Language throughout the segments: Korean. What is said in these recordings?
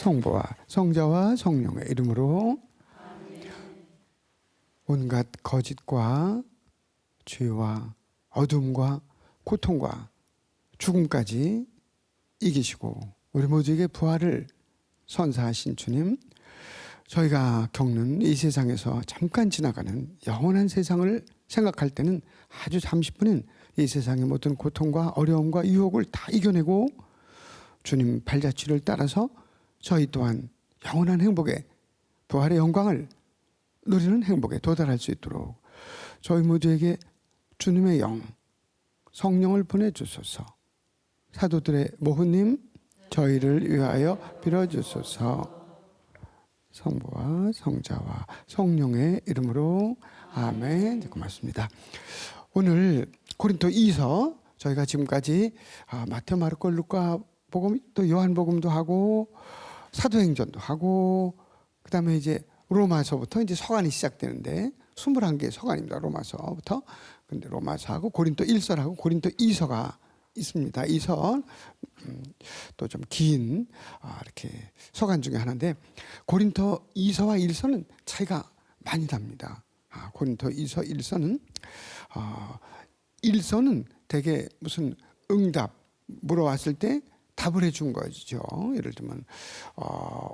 성부와 성자와 성령의 이름으로 온갖 거짓과 죄와 어둠과 고통과 죽음까지 이기시고 우리 모두에게 부활을 선사하신 주님, 저희가 겪는 이 세상에서 잠깐 지나가는 영원한 세상을 생각할 때는 아주 잠시뿐인 이 세상의 모든 고통과 어려움과 유혹을 다 이겨내고 주님 발자취를 따라서 저희 또한 영원한 행복에, 부활의 영광을 누리는 행복에 도달할 수 있도록 저희 모두에게 주님의 영, 성령을 보내주소서. 사도들의 모후님, 저희를 위하여 빌어주소서. 성부와 성자와 성령의 이름으로 아멘. 고맙습니다. 오늘 고린도 2서 저희가 지금까지 마태오, 마르코, 루카 복음, 또 요한복음도 하고 사도행전도 하고 그다음에 이제 로마서부터 이제 서간이 시작되는데 21개의 서간입니다. 로마서부터. 근데 로마서하고 고린도 1서하고 고린도 2서가 있습니다. 2서 또 좀 긴 이렇게 서간 중에 하나인데 고린도 2서와 1서는 차이가 많이 납니다. 고린도 2서 1서는 1서는 되게 무슨 응답 물어왔을 때 답을 해준 거죠. 예를 들면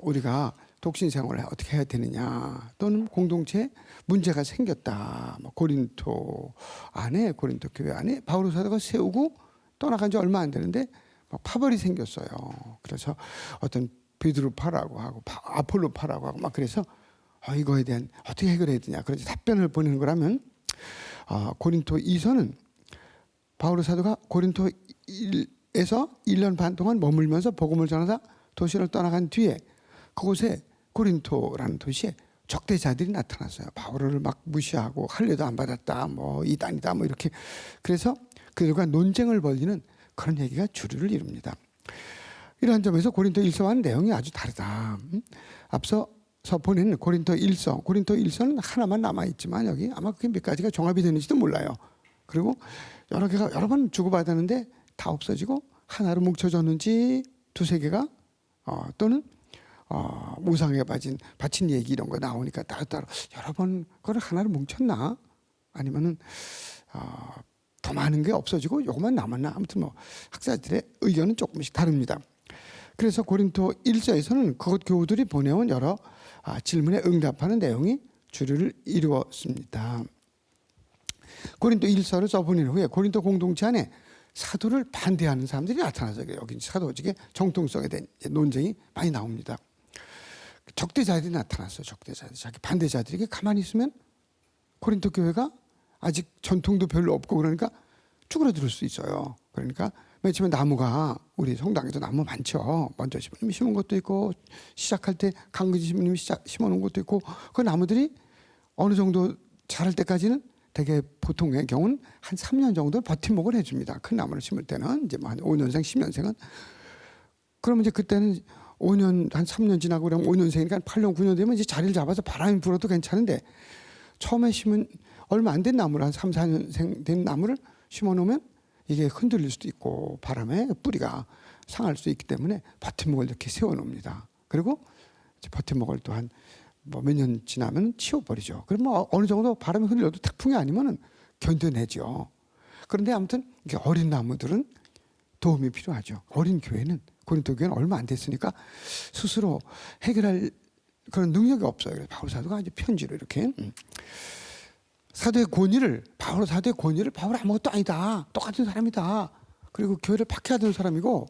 우리가 독신 생활을 어떻게 해야 되느냐, 또는 공동체 문제가 생겼다. 고린도 교회 안에 바울 사도가 세우고 떠나간 지 얼마 안 되는데 막 파벌이 생겼어요. 그래서 어떤 베드로파라고 하고 아폴로파라고 하고 막 그래서 이거에 대한 어떻게 해결해야 되냐, 그래서 답변을 보내는 거라면 고린도 2서는 바울 사도가 고린도 1에서 1년 반 동안 머물면서 복음을 전하다 도시를 떠나간 뒤에 그곳에 고린토라는 도시에 적대자들이 나타났어요. 바울을 막 무시하고 할례도 안 받았다, 뭐 이단이다, 뭐 이렇게. 그래서 그들과 논쟁을 벌이는 그런 얘기가 주류를 이룹니다. 이러한 점에서 고린도 1서와는 내용이 아주 다르다. 앞서서 보낸 고린도 1서는 하나만 남아있지만 여기 아마 그게 몇 가지가 종합이 되는지도 몰라요. 그리고 여러 개가 여러 번 주고받았는데 다 없어지고 하나로 뭉쳐졌는지 두세 개가 또는 우상에 바친 얘기 이런 거 나오니까 따로따로 여러 번 그걸 하나로 뭉쳤나, 아니면은 더 많은 게 없어지고 요것만 남았나, 아무튼 뭐 학자들의 의견은 조금씩 다릅니다. 그래서 고린도 1서에서는 그곳 교우들이 보내온 여러 질문에 응답하는 내용이 주류를 이루었습니다. 고린도 1서를 써보낸 후에 고린도 공동체 안에 사도를 반대하는 사람들이 나타나서 여기 사도직의 정통성에 대한 논쟁이 많이 나옵니다. 적대자들이 나타났어요. 자기 반대자들에게 가만히 있으면 고린도 교회가 아직 전통도 별로 없고 그러니까 쭈그러들 수 있어요. 그러니까 맨 처음에 나무가, 우리 성당에도 나무 많죠. 먼저 시모님이 심은 것도 있고 시작할 때 강근지 시모님이 심어놓은 것도 있고, 그 나무들이 어느 정도 자랄 때까지는 되게 보통의 경우는 한 3년 정도 버팀목을 해줍니다. 큰 나무를 심을 때는 이제 한 5년생, 10년생은. 그러면 이제 그때는 5년, 한 3년 지나고 그러면 5년생이니까 8년, 9년 되면 이제 자리를 잡아서 바람이 불어도 괜찮은데, 처음에 심은 얼마 안 된 나무를, 한 3, 4년생 된 나무를 심어 놓으면 이게 흔들릴 수도 있고 바람에 뿌리가 상할 수 있기 때문에 버팀목을 이렇게 세워 놓습니다. 그리고 이제 버팀목을 또 한 몇 년 지나면 치워버리죠. 그러면 어느 정도 바람이 흔들려도 태풍이 아니면은 견뎌내죠. 그런데 아무튼 이게 어린 나무들은 도움이 필요하죠. 어린 교회는, 고린도 교회는 얼마 안 됐으니까 스스로 해결할 그런 능력이 없어요. 그래서 바울 사도가 이제 편지로 이렇게 바울 사도의 권위를 바울 아무것도 아니다, 똑같은 사람이다, 그리고 교회를 박해하던 사람이고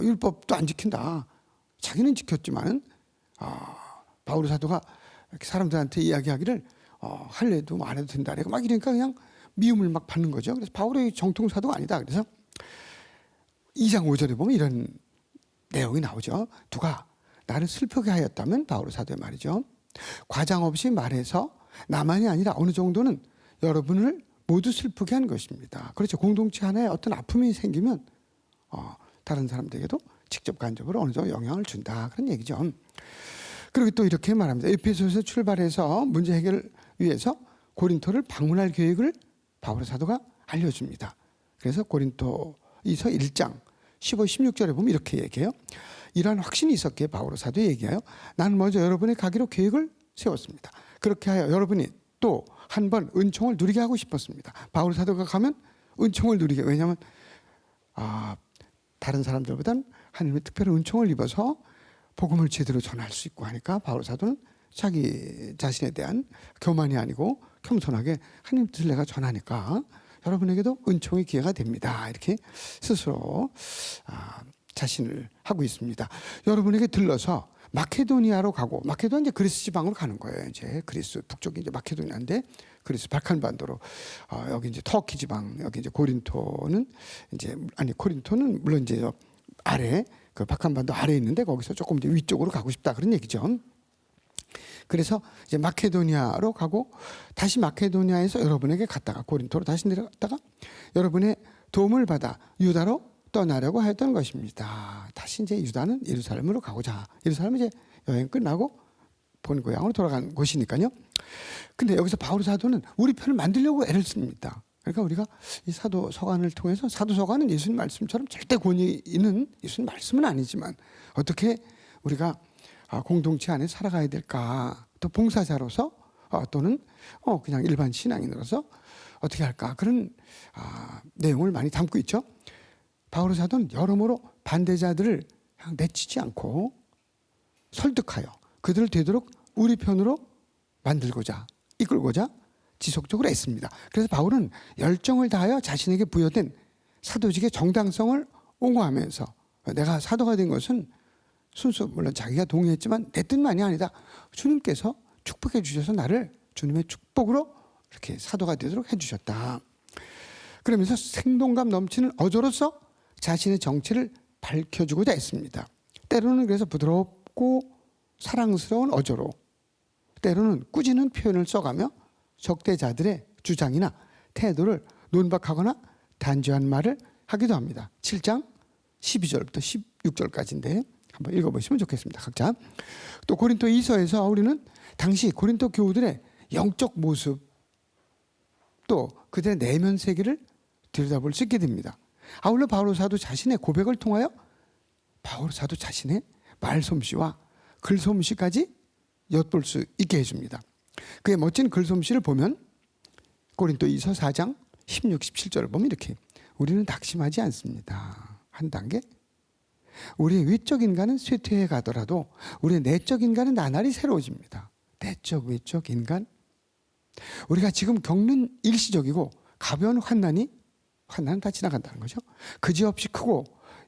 율법도 안 지킨다. 자기는 지켰지만은 바울 사도가 이렇게 사람들한테 이야기하기를 할례도 안 해도 된다, 막 이러니까 그냥 미움을 막 받는 거죠. 그래서 바울의 정통 사도가 아니다. 그래서 2장 5절에 보면 이런 내용이 나오죠. 누가 나를 슬프게 하였다면, 바울 사도의 말이죠, 과장 없이 말해서 나만이 아니라 어느 정도는 여러분을 모두 슬프게 한 것입니다. 그렇죠. 공동체 하나에 어떤 아픔이 생기면 다른 사람들에게도 직접 간접으로 어느 정도 영향을 준다, 그런 얘기죠. 그리고 또 이렇게 말합니다. 에페소에서 출발해서 문제 해결을 위해서 고린토를 방문할 계획을 바울 사도가 알려줍니다. 그래서 고린토 2서 1장 15, 16절에 보면 이렇게 얘기해요. 이러한 확신이 있었기에 바오로 사도에 얘기하여 나는 먼저 여러분이 가기로 계획을 세웠습니다. 그렇게 하여 여러분이 또 한 번 은총을 누리게 하고 싶었습니다. 바오로 사도가 가면 은총을 누리게, 왜냐하면 다른 사람들보다는 하나님의 특별한 은총을 입어서 복음을 제대로 전할 수 있고 하니까 바오로 사도는 자기 자신에 대한 교만이 아니고 겸손하게 하나님 뜻을 내가 전하니까 여러분에게도 은총의 기회가 됩니다. 이렇게 스스로 자신을 하고 있습니다. 여러분에게 들러서 마케도니아로 가고, 마케도니아 이제 그리스 지방으로 가는 거예요. 이제 그리스 북쪽이 이제 마케도니아인데 그리스 발칸반도로 여기 이제 터키 지방, 여기 이제 고린토는 물론 이제 아래 그 발칸반도 아래에 있는데 거기서 조금 이제 위쪽으로 가고 싶다 그런 얘기죠. 그래서 이제 마케도니아로 가고 다시 마케도니아에서 여러분에게 갔다가 고린토로 다시 내려갔다가 여러분의 도움을 받아 유다로 떠나려고 했던 것입니다. 다시 이제 유다는 예루살렘으로 가고자. 예루살렘은 이제 여행 끝나고 본 고향으로 돌아간 곳이니까요. 근데 여기서 바울 사도는 우리 편을 만들려고 애를 씁니다. 그러니까 우리가 이 사도 서간을 통해서, 사도 서간은 예수님 말씀처럼 절대 권위 있는 예수님 말씀은 아니지만 어떻게 우리가 공동체 안에 살아가야 될까, 또 봉사자로서 또는 그냥 일반 신앙인으로서 어떻게 할까, 그런 내용을 많이 담고 있죠. 바울 사도는 여러모로 반대자들을 내치지 않고 설득하여 그들을 되도록 우리 편으로 만들고자, 이끌고자 지속적으로 애씁니다. 그래서 바울은 열정을 다하여 자신에게 부여된 사도직의 정당성을 옹호하면서, 내가 사도가 된 것은 순수 물론 자기가 동의했지만 내 뜻만이 아니다. 주님께서 축복해 주셔서 나를 주님의 축복으로 이렇게 사도가 되도록 해주셨다. 그러면서 생동감 넘치는 어조로서 자신의 정체를 밝혀주고자 했습니다. 때로는 그래서 부드럽고 사랑스러운 어조로, 때로는 꾸짖는 표현을 써가며 적대자들의 주장이나 태도를 논박하거나 단죄한 말을 하기도 합니다. 7장 12절부터 16절까지인데 한번 읽어보시면 좋겠습니다. 각자. 또 고린도 2서에서 우리는 당시 고린도 교우들의 영적 모습, 또 그들의 내면 세계를 들여다볼 수 있게 됩니다. 아울러 바울 사도 자신의 고백을 통하여 바울 사도 자신의 말솜씨와 글솜씨까지 엿볼 수 있게 해줍니다. 그의 멋진 글솜씨를 보면 고린도 2서 4장 16, 17절을 보면 이렇게, 우리는 낙심하지 않습니다. 한 단계, 우리의 위적 인간은 쇠퇴해 가더라도 우리의 내적 인간은 나날이 새로워집니다. 내적, 외적 인간, 우리가 지금 겪는 일시적이고 가벼운 환난은 다 지나간다는 거죠. 그지없이 크고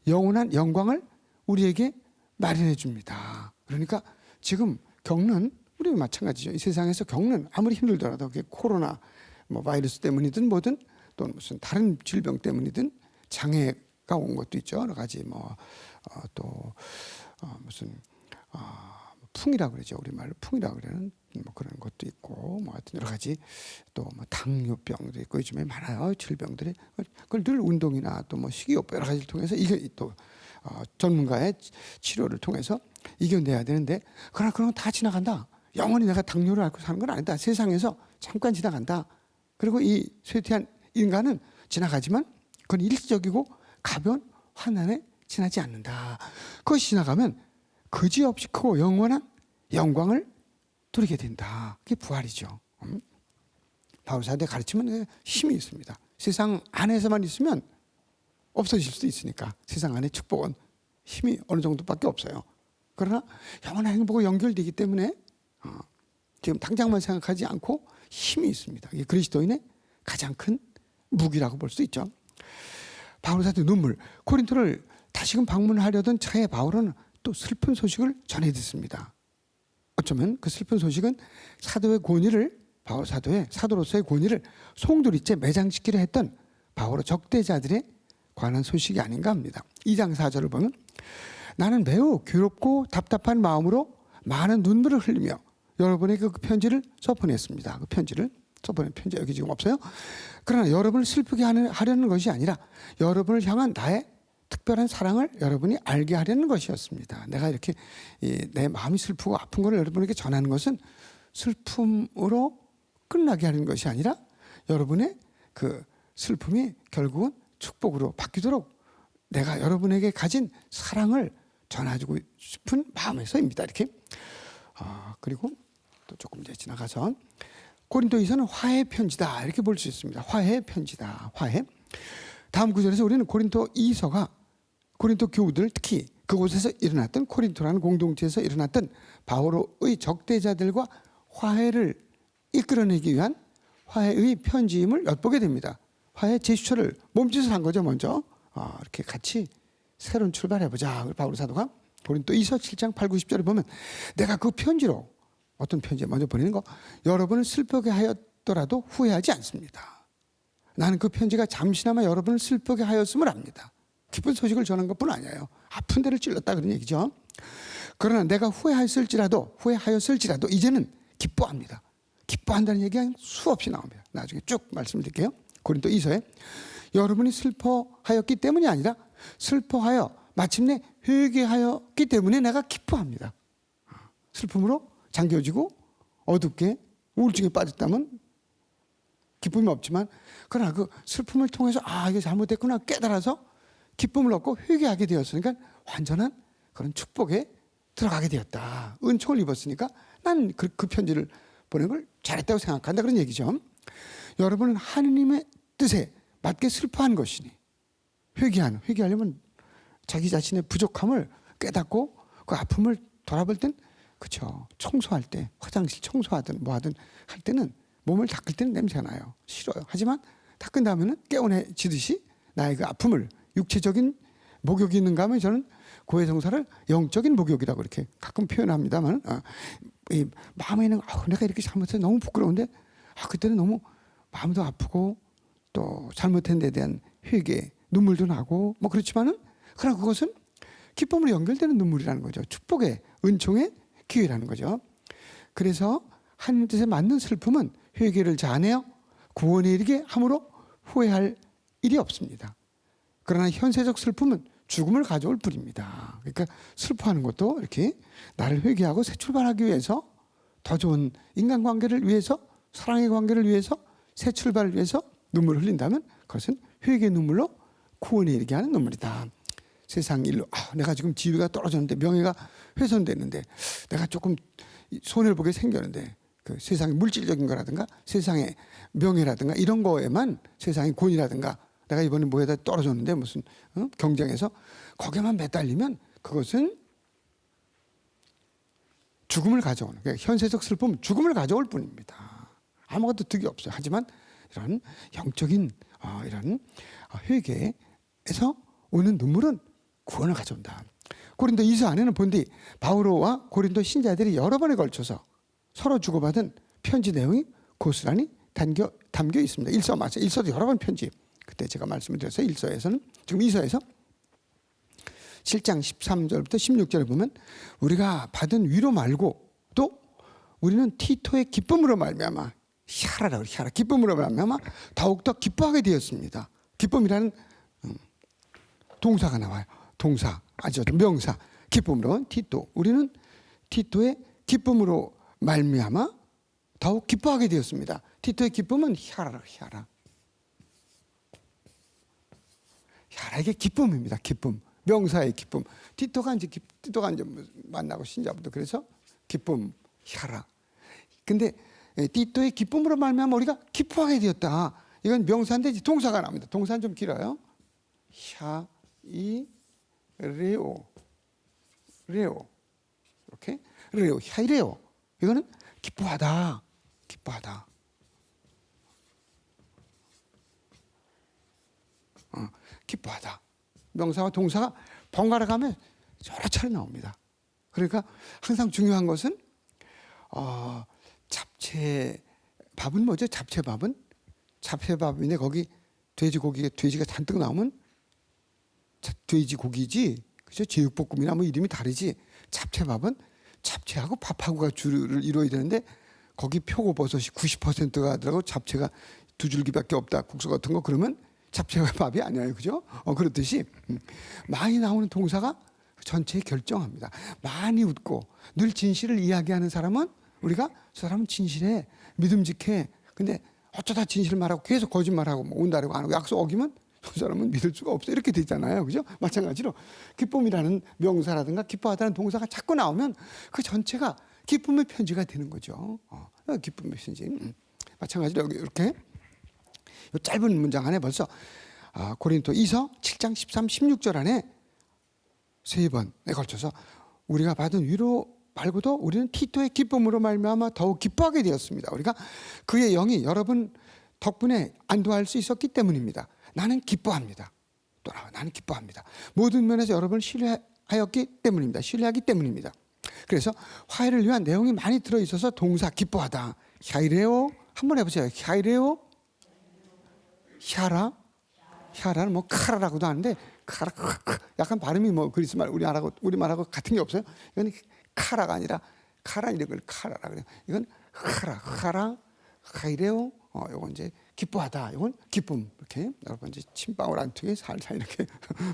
영원한 영광을 우리에게 마련해 줍니다. 그러니까 지금 겪는, 우리 마찬가지죠. 이 세상에서 겪는 아무리 힘들더라도 그게 코로나 바이러스 때문이든 뭐든 또는 무슨 다른 질병 때문이든 장애가 온 것도 있죠. 여러 가지 무슨 풍이라고 그러죠. 우리말로 풍이라고 그러는 그런 것도 있고 하여튼 여러 가지, 또 당뇨병도 있고 요즘에 많아요. 질병들이. 그걸 늘 운동이나 또 식이요법 여러 가지를 통해서 이게 또 전문가의 치료를 통해서 이겨내야 되는데, 그러나 그런 건 다 지나간다. 영원히 내가 당뇨를 앓고 사는 건 아니다. 세상에서 잠깐 지나간다. 그리고 이 쇠퇴한 인간은 지나가지만 그건 일시적이고 가벼운 환난에 지나지 않는다. 그것이 지나가면 그지없이 크고 영원한 영광을 누리게 된다. 그게 부활이죠. 바울 사도의 가르침은 힘이 있습니다. 세상 안에서만 있으면 없어질 수도 있으니까, 세상 안의 축복은 힘이 어느 정도밖에 없어요. 그러나 영원한 행복과 연결되기 때문에 지금 당장만 생각하지 않고 힘이 있습니다. 이게 그리스도인의 가장 큰 무기라고 볼 수 있죠. 바울 사도의 눈물, 고린토를 다시금 방문하려던 차에 바울은 또 슬픈 소식을 전해 듣습니다. 어쩌면 그 슬픈 소식은 사도의 권위를, 바울 사도의 사도로서의 권위를 송두리째 매장시키려 했던 바울의 적대자들에 관한 소식이 아닌가 합니다. 2장 4절을 보면, 나는 매우 괴롭고 답답한 마음으로 많은 눈물을 흘리며 여러분에게 그 편지를 써보냈습니다. 그 편지를 써보낸 편지 여기 지금 없어요. 그러나 여러분을 슬프게 하려는 것이 아니라 여러분을 향한 나의 특별한 사랑을 여러분이 알게 하려는 것이었습니다. 내가 이렇게 내 마음이 슬프고 아픈 것을 여러분에게 전하는 것은 슬픔으로 끝나게 하는 것이 아니라 여러분의 그 슬픔이 결국은 축복으로 바뀌도록 내가 여러분에게 가진 사랑을 전해주고 싶은 마음에서입니다. 이렇게. 그리고 또 조금 이제 지나가서 고린도이서는 화해의 편지다 이렇게 볼 수 있습니다. 화해의 편지다. 화해. 다음 구절에서 우리는 고린도이서가 고린도 교우들 특히 그곳에서 일어났던 코린토라는 공동체에서 일어났던 바오로의 적대자들과 화해를 이끌어내기 위한 화해의 편지임을 엿보게 됩니다. 화해 제스처를 몸짓을 한 거죠. 먼저 이렇게 같이 새로운 출발해보자. 바울 사도가 고린도이서 7장 8, 90절에 보면 내가 그 편지로 어떤 편지 먼저 보내는 거 여러분을 슬프게 하였더라도 후회하지 않습니다. 나는 그 편지가 잠시나마 여러분을 슬프게 하였음을 압니다. 기쁜 소식을 전한 것뿐 아니에요. 아픈 데를 찔렀다 그런 얘기죠. 그러나 내가 후회하였을지라도 이제는 기뻐합니다. 기뻐한다는 얘기가 수없이 나옵니다. 나중에 쭉 말씀을 드릴게요. 고린도이서에 여러분이 슬퍼하였기 때문이 아니라 슬퍼하여 마침내 회개하였기 때문에 내가 기뻐합니다. 슬픔으로 잠겨지고 어둡게 우울증에 빠졌다면 기쁨이 없지만 그러나 그 슬픔을 통해서 이게 잘못됐구나 깨달아서 기쁨을 얻고 회개하게 되었으니까 완전한 그런 축복에 들어가게 되었다. 은총을 입었으니까 난 그 편지를 보낸 걸 잘했다고 생각한다 그런 얘기죠. 여러분은 하느님의 뜻에 맞게 슬퍼한 것이니 회개하려면 자기 자신의 부족함을 깨닫고 그 아픔을 돌아볼 땐 그렇죠. 청소할 때 화장실 청소하든 뭐하든 할 때는 몸을 닦을 때는 냄새가 나요. 싫어요. 하지만 닦은 다음에는 깨어내지듯이 나의 그 아픔을 육체적인 목욕이 있는가 하면 저는 고해성사를 영적인 목욕이라고 이렇게 가끔 표현합니다만 이 마음에 있는 내가 이렇게 잘못해서 너무 부끄러운데 그때는 너무 마음도 아프고 또 잘못한 데 대한 회개 눈물도 나고 뭐 그렇지만은 그러나 그것은 기쁨으로 연결되는 눈물이라는 거죠. 축복의 은총의 기회라는 거죠. 그래서 하나님 뜻에 맞는 슬픔은 회개를 자아내어 구원에 이르게 함으로 후회할 일이 없습니다. 그러나 현세적 슬픔은 죽음을 가져올 뿐입니다. 그러니까 슬퍼하는 것도 이렇게 나를 회개하고 새 출발하기 위해서 더 좋은 인간관계를 위해서 사랑의 관계를 위해서 새 출발을 위해서 눈물을 흘린다면 그것은 회개의 눈물로 구원에 이르게 하는 눈물이다. 세상 일로 내가 지금 지위가 떨어졌는데 명예가 훼손됐는데 내가 조금 손해를 보게 생겼는데 그 세상의 물질적인 거라든가 세상의 명예라든가 이런 거에만 세상의 권위라든가 내가 이번에 뭐에다 떨어졌는데 무슨 경쟁에서 거기에만 매달리면 그것은 죽음을 가져오는 그러니까 현세적 슬픔은 죽음을 가져올 뿐입니다. 아무것도 득이 없어요. 하지만 이런 영적인 이런 회개에서 오는 눈물은 구원을 가져온다. 고린도이서 안에는 본디 바오로와 고린도 신자들이 여러 번에 걸쳐서 서로 주고받은 편지 내용이 고스란히 담겨 있습니다. 일서도 여러 번 편지. 그때 제가 말씀을 드렸어요. 일서에서는 지금 이서에서 7장 13절부터 16절에 보면 우리가 받은 위로 말고 또 우리는 티토의 기쁨으로 말미암아 히아라 기쁨으로 말미암아 더욱더 기뻐하게 되었습니다. 기쁨이라는 동사가 나와요. 동사 명사 기쁨으로 티토 우리는 티토의 기쁨으로 말미암아 더욱 기뻐하게 되었습니다. 티토의 기쁨은 히아라 이게 기쁨입니다. 기쁨 명사의 기쁨. 티토가 이제 만나고 신자부터 그래서 기쁨 히아라. 근데 티토의 기쁨으로 말미암아 우리가 기뻐하게 되었다. 이건 명사인데 동사가 나옵니다. 동사는 좀 길어요. 레오 이렇게 히레오 이거는 기뻐하다. 기뻐하다. 명사와 동사가 번갈아 가면 여러 차례 나옵니다. 그러니까 항상 중요한 것은 잡채밥은 뭐죠? 잡채밥인데 거기 돼지가 잔뜩 나오면 돼지고기지, 그죠? 제육볶음이나 뭐 이름이 다르지. 잡채밥은 잡채하고 밥하고가 주를 이루어야 되는데 거기 표고버섯이 90%가 들어가고 잡채가 두 줄기밖에 없다. 국수 같은 거 그러면 잡채가 밥이 아니에요, 그죠? 그렇듯이 많이 나오는 동사가 전체에 결정합니다. 많이 웃고 늘 진실을 이야기하는 사람은 우리가 저 사람은 진실해, 믿음직해. 근데 어쩌다 진실을 말하고 계속 거짓말하고 뭐 온다라고 안 하고 약속 어기면 저 사람은 믿을 수가 없어. 이렇게 되잖아요. 그죠? 마찬가지로 기쁨이라는 명사라든가 기뻐하다는 동사가 자꾸 나오면 그 전체가 기쁨의 편지가 되는 거죠. 기쁨의 편지. 마찬가지로 여기 이렇게 이 짧은 문장 안에 벌써 고린도이서 7장 13, 16절 안에 3번에 걸쳐서 우리가 받은 위로 말고도 우리는 티토의 기쁨으로 말미암아 더욱 기뻐하게 되었습니다. 우리가 그의 영이 여러분 덕분에 안도할 수 있었기 때문입니다. 나는 기뻐합니다. 또 나는 기뻐합니다. 모든 면에서 여러분을 신뢰하였기 때문입니다. 신뢰하기 때문입니다. 그래서 화해를 위한 내용이 많이 들어있어서 동사 기뻐하다. 샤이레오 한번 해보세요. 샤이레오 샤라는 뭐 카라라고도 하는데 카라 약간 발음이 뭐 그리스말 우리말하고 같은 게 없어요. 이건 카라가 아니라 카라 이런 걸 카라라 그래요. 이건 카라 카이레오 요건 이제 기뻐하다. 이건 기쁨. 이렇게 여러분 이제 침방울 안 튀게 살살 이렇게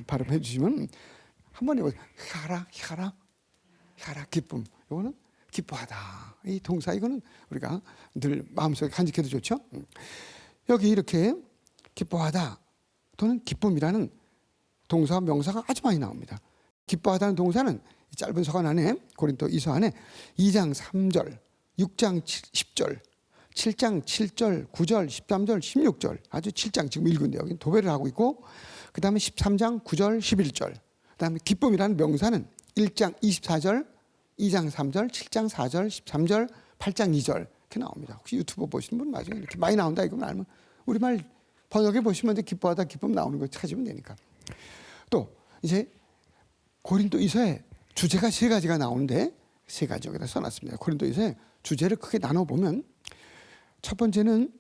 발음해 주시면 한번 해보세요. 샤라 기쁨. 요거는 기뻐하다. 이 동사 이거는 우리가 늘 마음속에 간직해도 좋죠. 여기 이렇게 기뻐하다 또는 기쁨이라는 동사와 명사가 아주 많이 나옵니다. 기뻐하다는 동사는 짧은 서간 안에 고린도이서 안에 2장 3절, 6장 10절, 7장 7절, 9절, 13절, 16절 아주 7장 지금 읽은데 여기 도배를 하고 있고 그 다음에 13장 9절, 11절 그 다음에 기쁨이라는 명사는 1장 24절, 2장 3절, 7장 4절, 13절, 8장 2절 이렇게 나옵니다. 혹시 유튜브 보시는 분 나중에 이렇게 많이 나온다 이거 알면 우리말 번역해 보시면 이제 기뻐하다 기쁨 나오는 거 찾으면 되니까. 또 이제 고린도이서에 주제가 3가지가 나오는데 3가지 여기다 써놨습니다. 고린도이서에 주제를 크게 나눠보면 첫 번째는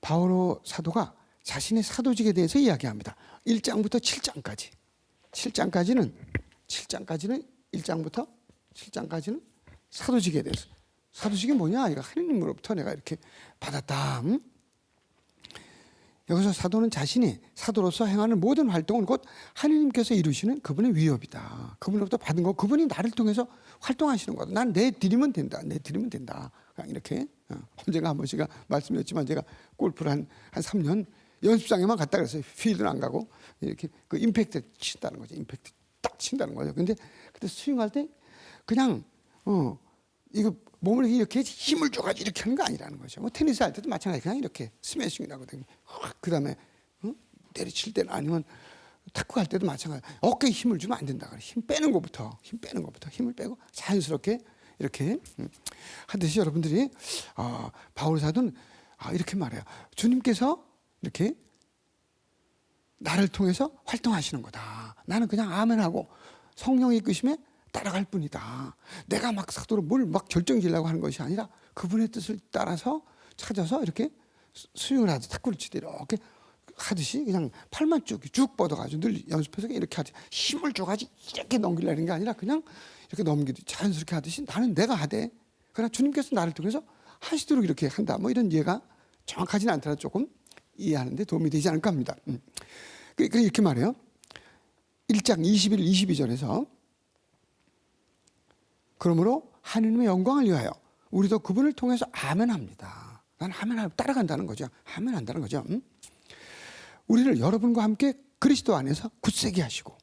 바오로 사도가 자신의 사도직에 대해서 이야기합니다. 1장부터 7장까지. 7장까지는 1장부터 7장까지는 사도직에 대해서. 사도직이 뭐냐? 이거 하느님으로부터 내가 이렇게 받았다. 여기서 사도는 자신이 사도로서 행하는 모든 활동은 곧 하느님께서 이루시는 그분의 위협이다. 그분으로부터 받은 거 그분이 나를 통해서 활동하시는 거다. 난 내드리면 된다. 내드리면 된다. 그냥 이렇게 언젠가 한 번씩 말씀드렸지만 제가 골프를 한 3년 연습장에만 갔다 그랬어요. 필드는 안 가고 이렇게 그 임팩트 친다는 거죠. 임팩트 딱 친다는 거죠. 근데 그때 스윙할 때 그냥 이거 몸을 이렇게 힘을 줘가지고 이렇게 하는 거 아니라는 거죠. 뭐 테니스 할 때도 마찬가지 그냥 이렇게 스매싱이라거든요. 그 다음에 내리칠 때는 아니면 탁구 할 때도 마찬가지. 어깨에 힘을 주면 안 된다. 힘 빼는 것부터 힘을 빼고 자연스럽게 이렇게 하듯이 여러분들이 바울 사도는 이렇게 말해요. 주님께서 이렇게 나를 통해서 활동하시는 거다. 나는 그냥 아멘하고 성령의 이끄심에 따라갈 뿐이다. 내가 막 사도로 뭘 막 결정지으려고 하는 것이 아니라 그분의 뜻을 따라서 찾아서 이렇게 스윙을 하듯이 탁구를 치듯이 이렇게 하듯이 그냥 팔만 쭉 뻗어가지고 늘 연습해서 이렇게 하듯이 힘을 줘가지고 이렇게 넘기려는 게 아니라 그냥 이렇게 넘기듯이 자연스럽게 하듯이 나는 내가 하되 그러나 주님께서 나를 통해서 하시도록 이렇게 한다. 뭐 이런 이해가 정확하지는 않더라도 조금 이해하는 데 도움이 되지 않을까 합니다. 이렇게 말해요. 1장 21, 22절에서 그러므로 하느님의 영광을 위하여 우리도 그분을 통해서 아멘합니다. 난 아멘하고 따라간다는 거죠. 아멘한다는 거죠. 우리를 여러분과 함께 그리스도 안에서 굳세게 하시고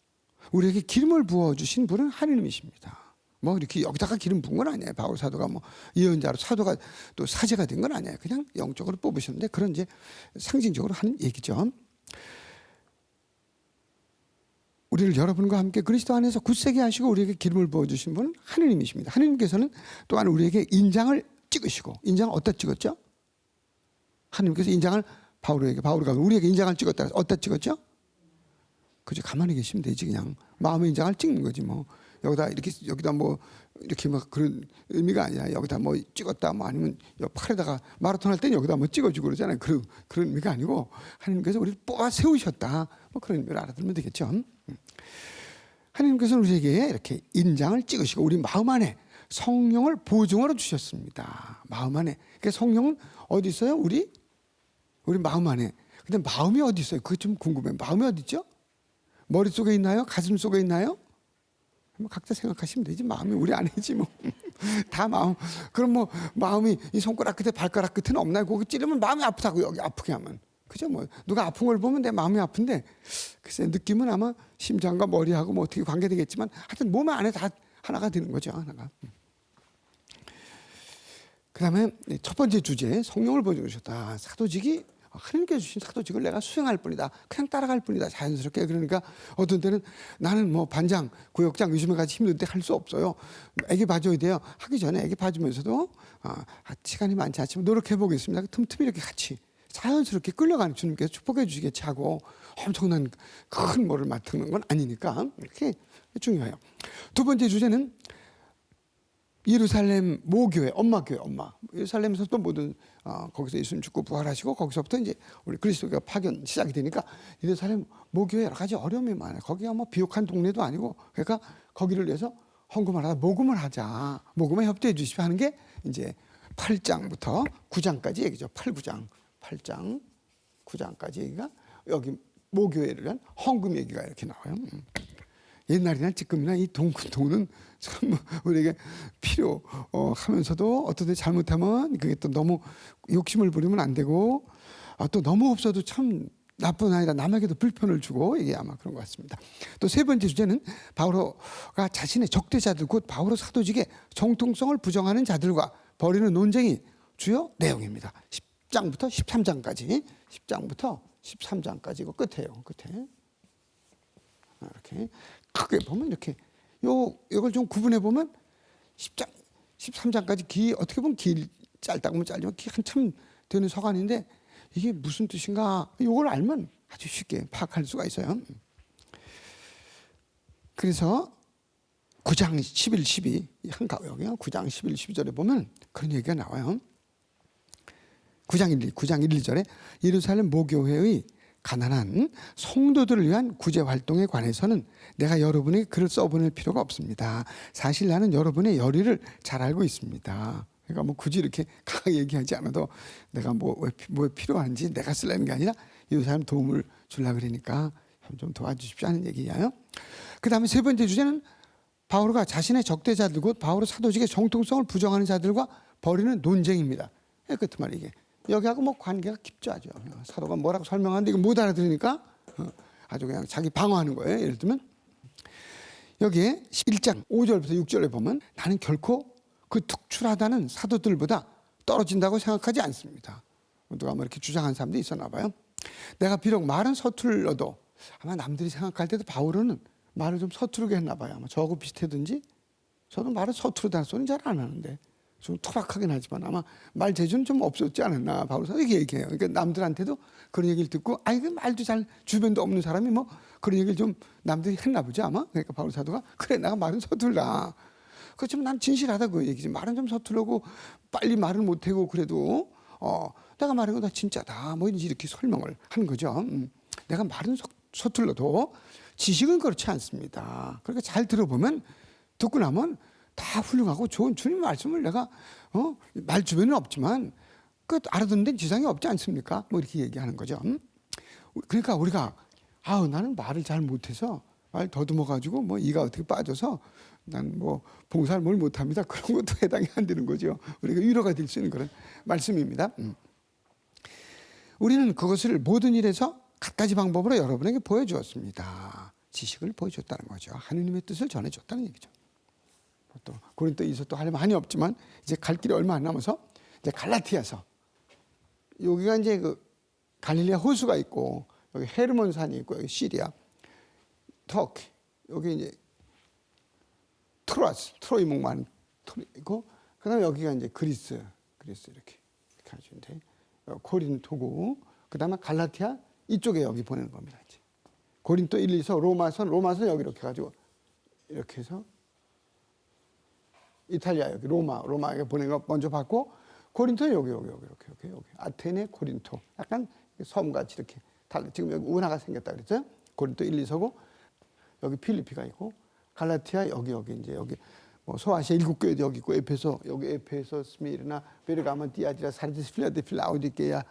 우리에게 기름을 부어주신 분은 하느님이십니다. 뭐 이렇게 여기다가 기름 부은 건 아니에요. 바울 사도가 뭐 예언자로 사도가 또 사제가 된 건 아니에요. 그냥 영적으로 뽑으셨는데 그런 이제 상징적으로 하는 얘기죠. 우리를 여러분과 함께 그리스도 안에서 굳세게 하시고 우리에게 기름을 부어주신 분은 하느님이십니다. 하느님께서는 또한 우리에게 인장을 찍으시고 인장을 어디다 찍었죠? 하느님께서 인장을 바울이가 우리에게 인장을 찍었다. 어디다 찍었죠? 그저 가만히 계시면 되지 그냥 마음의 인장을 찍는 거지 뭐 여기다 뭐 이렇게 막 그런 의미가 아니라 여기다 뭐 찍었다 뭐 아니면 팔에다가 마라톤 할 때는 여기다 뭐 찍어주고 그러잖아요. 그런 의미가 아니고 하느님께서 우리를 뽑아 세우셨다. 뭐 그런 의미를 알아들으면 되겠죠. 하느님께서는 우리에게 이렇게 인장을 찍으시고 우리 마음 안에 성령을 보증으로 주셨습니다. 마음 안에. 그러니까 성령은 어디 있어요? 우리 마음 안에. 근데 마음이 어디 있어요? 그게 좀 궁금해요. 마음이 어디 있죠? 머릿속에 있나요? 가슴 속에 있나요? 뭐 각자 생각하시면 되지. 마음이 우리 안에지 뭐. 다 마음. 그럼 뭐 마음이 이 손가락 끝에 발가락 끝에는 없나요? 거기 찌르면 마음이 아프다고 여기 아프게 하면. 그죠? 뭐 누가 아픈 걸 보면 내 마음이 아픈데 글쎄 느낌은 아마 심장과 머리하고 뭐 어떻게 관계되겠지만 하여튼 몸 안에 다 하나가 되는 거죠. 하나가. 그다음에 첫 번째 주제 성령을 보여주셨다. 사도직이 하나님께서 주신 사도직을 내가 수행할 뿐이다. 그냥 따라갈 뿐이다. 자연스럽게. 그러니까 어떤 때는 나는 뭐 반장, 구역장 요즘에 같이 힘든데 할 수 없어요. 애기 봐줘야 돼요. 하기 전에 애기 봐주면서도 시간이 많지 않지만 노력해 보겠습니다. 틈틈이 이렇게 같이 자연스럽게 끌려가는 주님께서 축복해 주시겠지 하고 엄청난 큰 뭐를 맡는 건 아니니까 이렇게 중요해요. 두 번째 주제는 예루살렘 모교회, 엄마교회, 엄마. 예루살렘에서도 모든 거기서 예수님 죽고 부활하시고 거기서부터 이제 우리 그리스도가 파견 시작이 되니까 예루살렘 모교회 여러 가지 어려움이 많아요. 거기가 뭐 비옥한 동네도 아니고 그러니까 거기를 위해서 헌금을 하자, 모금을 하자, 모금에 협조해 주십시오 하는 게 이제 8장부터 9장까지 얘기죠. 8, 9장, 8장, 9장까지 얘기가 여기 모교회를 위한 헌금 얘기가 이렇게 나와요. 옛날이나 지금이나 이 돈은 참 우리에게 필요하면서도 어떤 때 잘못하면 그게 또 너무 욕심을 부리면 안 되고 또 너무 없어도 참 나뿐 아니라 남에게도 불편을 주고 이게 아마 그런 것 같습니다. 또 세 번째 주제는 바오로가 자신의 적대자들 곧 바오로 사도직의 정통성을 부정하는 자들과 벌이는 논쟁이 주요 내용입니다. 10장부터 13장까지 10장부터 13장까지 이거 끝에요. 끝에 이렇게 크게 보면 이렇게 이걸 좀 구분해 보면 10장, 13장까지 어떻게 보면 짧다고 하면 짧지만 한참 되는 서간인데 이게 무슨 뜻인가? 이걸 알면 아주 쉽게 파악할 수가 있어요. 그래서 9장 11, 12 여기요. 9장 11, 12절에 보면 그런 얘기가 나와요. 9장 1, 2절에 예루살렘 모교회의 가난한 성도들을 위한 구제 활동에 관해서는 내가 여러분에게 글을 써보낼 필요가 없습니다. 사실 나는 여러분의 열의를 잘 알고 있습니다. 그러니까 뭐 굳이 이렇게 강하게 얘기하지 않아도 내가 왜 필요한지 내가 쓰려는 게 아니라 이 사람 도움을 주려고 그러니까 좀 도와주십시오 하는 얘기예요. 그 다음에 세 번째 주제는 바오로가 자신의 적대자들 곧 바오로 사도직의 정통성을 부정하는 자들과 벌이는 논쟁입니다. 그 말이 이게 여기하고 뭐 관계가 깊죠. 아주 사도가 뭐라고 설명하는데 이거 못 알아들으니까 아주 그냥 자기 방어하는 거예요. 예를 들면 여기에 1장 5절부터 6절에 보면 나는 결코 그 특출하다는 사도들보다 떨어진다고 생각하지 않습니다. 누가 뭐 이렇게 주장한 사람도 있었나 봐요. 내가 비록 말은 서툴러도 아마 남들이 생각할 때도 바오로는 말을 좀 서투르게 했나 봐요. 아마 저하고 비슷하든지 저도 말을 서투르다는 소리는 잘 안 하는데 좀 투박하긴 하지만 아마 말 재주는 좀 없었지 않았나 바오로서 이렇게 얘기해요. 그러니까 남들한테도 그런 얘기를 듣고 그 말도 잘 주변도 없는 사람이 뭐 그런 얘기를 좀 남들이 했나 보죠 아마. 그러니까 바오로 사도가 그래 내가 말은 서툴다. 그렇지만 난 진실하다고 얘기지. 말은 좀 서투르고 빨리 말을 못하고 그래도 내가 말한 거 다 진짜다. 뭐 이렇게 설명을 하는 거죠. 내가 말은 서툴러도 지식은 그렇지 않습니다. 그러니까 잘 들어보면 듣고 나면 다 훌륭하고 좋은 주님 말씀을 내가 말 주변은 없지만 그 알아듣는 데는 지장이 없지 않습니까? 뭐 이렇게 얘기하는 거죠. 그러니까 우리가 나는 말을 잘 못해서 말 더듬어 가지고 뭐 이가 어떻게 빠져서 난 뭐 봉사를 뭘 못합니다. 그런 것도 해당이 안 되는 거죠. 우리가 위로가 될 수 있는 그런 말씀입니다. 우리는 그것을 모든 일에서 갖가지 방법으로 여러분에게 보여주었습니다. 지식을 보여줬다는 거죠. 하느님의 뜻을 전해줬다는 얘기죠. 또 고린도에서 또 할 말이 없지만 이제 갈 길이 얼마 안 남아서 이제 갈라티아서 여기가 이제 그 갈릴리아 호수가 있고 여기 헤르몬 산이 있고 여기 시리아, 터키 여기 이제 트로이 목만 있고 그다음에 여기가 이제 그리스 이렇게 하시는데 고린토고 그다음에 갈라티아 이쪽에 여기 보내는 겁니다. 이제 고린도 1, 2서 로마선 여기 이렇게 가지고 이렇게 해서 이탈리아 여기 로마에 보낸 거 먼저 받고 고린토 여기 아테네 고린토 약간 섬같이 이렇게 지금 여기 운하가 생겼다 그랬죠. 고린토 1, 2서고 여기 필리피가 있고 갈라티아 여기 이제 여기 뭐 소아시아 7교회도 여기 있고 에페소 여기 에페소 스미르나 베르가몬 디아디라 사르디스 필라델피아 라오디게야